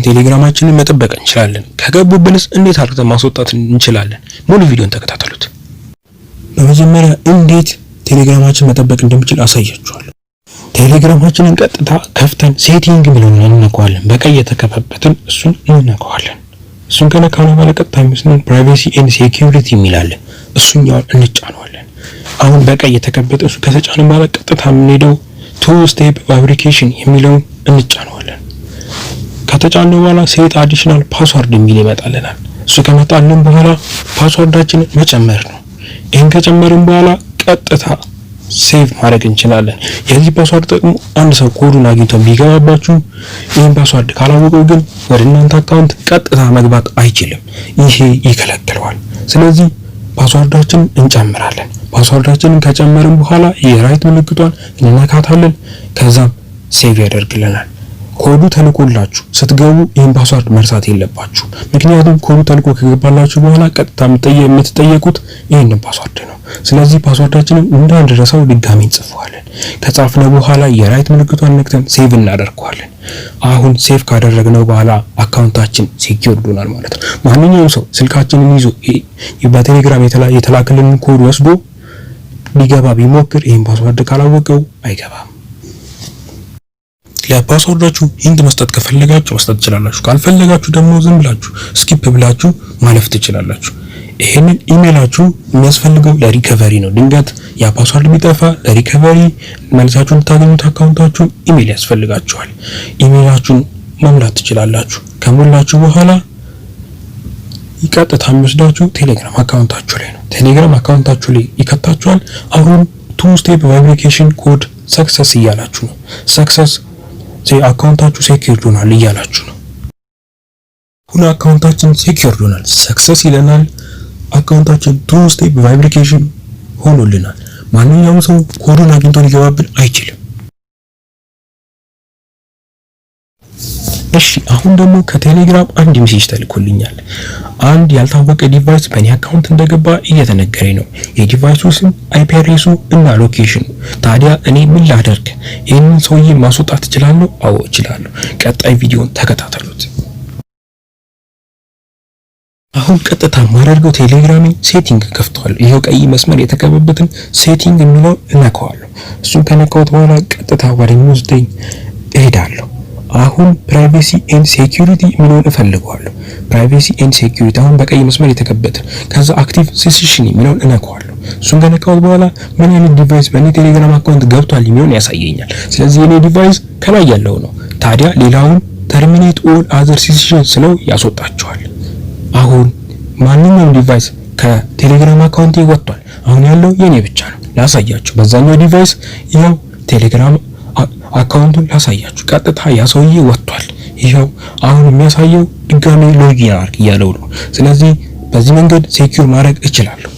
አድርገን ቴሌግራማችንን መጠበቅ እንችላለን? ከገቡብንስ እንዴት አድርገን ማስወጣት እንችላለን? ሙሉ ቪዲዮን ተከታተሉት። በመጀመሪያ እንዴት ቴሌግራማችን መጠበቅ እንደምንችል አሳያችኋለሁ። ቴሌግራማችንን ቀጥታ ከፍተን ሴቲንግ ብለን እንነካዋለን። በቀይ የተከፈተበትን እሱን እንነካዋለን። እሱን ከነካን በኋላ ቀጥታ የሚወስደን ፕራይቬሲ ኤንድ ሴኩሪቲ የሚላል እሱኛውን እንጫነዋለን። አሁን በቀይ የተከፈተ እሱ ከተጫነን በኋላ ቀጥታ የምንሄደው ቱ ስቴፕ ቬሪፊኬሽን የሚለውን እንጫነዋለን። ከተጫነው በኋላ ሴት አዲሽናል ፓስወርድ የሚል ይመጣልናል። እሱ ከመጣልን በኋላ ፓስወርዳችንን መጨመር ነው። ይሄን ከጨመርን በኋላ ቀጥታ ሴቭ ማድረግ እንችላለን። የዚህ ፓስወርድ ጥቅሙ አንድ ሰው ኮዱን አግኝቶ ቢገባባችሁ ይሄን ፓስወርድ ካላወቀው ግን ወደ እናንተ አካውንት ቀጥታ መግባት አይችልም። ይሄ ይከለክለዋል። ስለዚህ ፓስወርዳችንን እንጨምራለን። ፓስወርዳችንን ከጨመርን በኋላ የራይት ምልክቷን እንነካታለን። ከዛም ሴቭ ያደርግልናል። ኮዱ ተልኮላችሁ ስትገቡ ይሄን ፓስወርድ መርሳት የለባችሁ። ምክንያቱም ኮዱ ተልኮ ከገባላችሁ በኋላ ቀጥታ የምትጠየቁት ይሄንን ፓስወርድ ነው። ስለዚህ ፓስወርዳችንን እንዳንረሳው ድጋሚ እንጽፈዋለን። ከጻፍነው በኋላ የራይት ምልክቷን ነክተን ሴቭ እናደርገዋለን። አሁን ሴቭ ካደረግነው በኋላ አካውንታችን ሴኪዩርድ ሆኗል ማለት ነው። ማንኛውም ሰው ስልካችንን ይዞ በቴሌግራም የተላከልን ኮድ ወስዶ ሊገባ ቢሞክር ይሄን ፓስወርድ ካላወቀው አይገባም። ለፓስወርዳችሁ ሂንት መስጠት ከፈለጋችሁ መስጠት ትችላላችሁ። ካልፈለጋችሁ ደግሞ ዝም ብላችሁ ስኪፕ ብላችሁ ማለፍ ትችላላችሁ። ይሄንን ኢሜይላችሁ የሚያስፈልገው ለሪከቨሪ ነው። ድንገት ያ ፓስወርድ ቢጠፋ ለሪከቨሪ መልሳችሁን ልታገኙት አካውንታችሁን ኢሜይል ያስፈልጋችኋል። ኢሜይላችሁን መሙላት ትችላላችሁ። ከሞላችሁ በኋላ ቀጥታ የሚወስዳችሁ ቴሌግራም አካውንታችሁ ላይ ነው። ቴሌግራም አካውንታችሁ ላይ ይከታችኋል። አሁን ቱ ስቴፕ ቬሪፊኬሽን ኮድ ሰክሰስ እያላችሁ ነው። ሰክሰስ አካውንታችሁ ሴኩርድ ሆኗል እያላችሁ ነው። ሁሉ አካውንታችን ሴኩርድ ሆኗል፣ ሰክሰስ ይለናል። አካውንታችን ቱ ስቴፕ ቬሪፊኬሽን ሆኖልናል። ማንኛውም ሰው ኮዱን አግኝቶ ሊገባብን አይችልም። እሺ አሁን ደግሞ ከቴሌግራም አንድ ሜሴጅ ተልኮልኛል። አንድ ያልታወቀ ዲቫይስ በእኔ አካውንት እንደገባ እየተነገረኝ ነው። የዲቫይሱ ስም፣ አይፒ አድሬሱ እና ሎኬሽኑ። ታዲያ እኔ ምን ላደርግ? ይህንን ሰውዬ ማስወጣት እችላለሁ? አዎ እችላለሁ። ቀጣይ ቪዲዮን ተከታተሉት። አሁን ቀጥታ ማደርገው ቴሌግራምን ሴቲንግ ከፍተዋለሁ። ይሄው ቀይ መስመር የተከበበትን ሴቲንግ የሚለው እነካዋለሁ። እሱን ከነካሁት በኋላ ቀጥታ ወደ ሚወስደኝ እሄዳለሁ። አሁን ፕራይቬሲ ኤንድ ሴኩሪቲ የሚለውን እፈልገዋለሁ። ፕራይቬሲ ኤንድ ሴኩሪቲ አሁን በቀይ መስመር የተከበተ ከዛ አክቲቭ ሴሽን የሚለውን እነካዋለሁ። እሱን ከነካሁት በኋላ ምን አይነት ዲቫይስ በእኔ ቴሌግራም አካውንት ገብቷል የሚለውን ያሳየኛል። ስለዚህ የኔ ዲቫይስ ከላይ ያለው ነው። ታዲያ ሌላውን ተርሚኔት ኦል አዘር ሴሽን ስለው ያስወጣቸዋል። አሁን ማንኛውም ዲቫይስ ከቴሌግራም አካውንቴ ወጥቷል። አሁን ያለው የኔ ብቻ ነው። ላሳያችሁ። በዛኛው ዲቫይስ ይሄው ቴሌግራም አካውንቱን ላሳያችሁ። ቀጥታ ያ ሰውዬ ወጥቷል። ይሄው አሁን የሚያሳየው ድጋሜ ሎጊን አድርግ እያለው ነው። ስለዚህ በዚህ መንገድ ሴኩር ማድረግ እችላለሁ።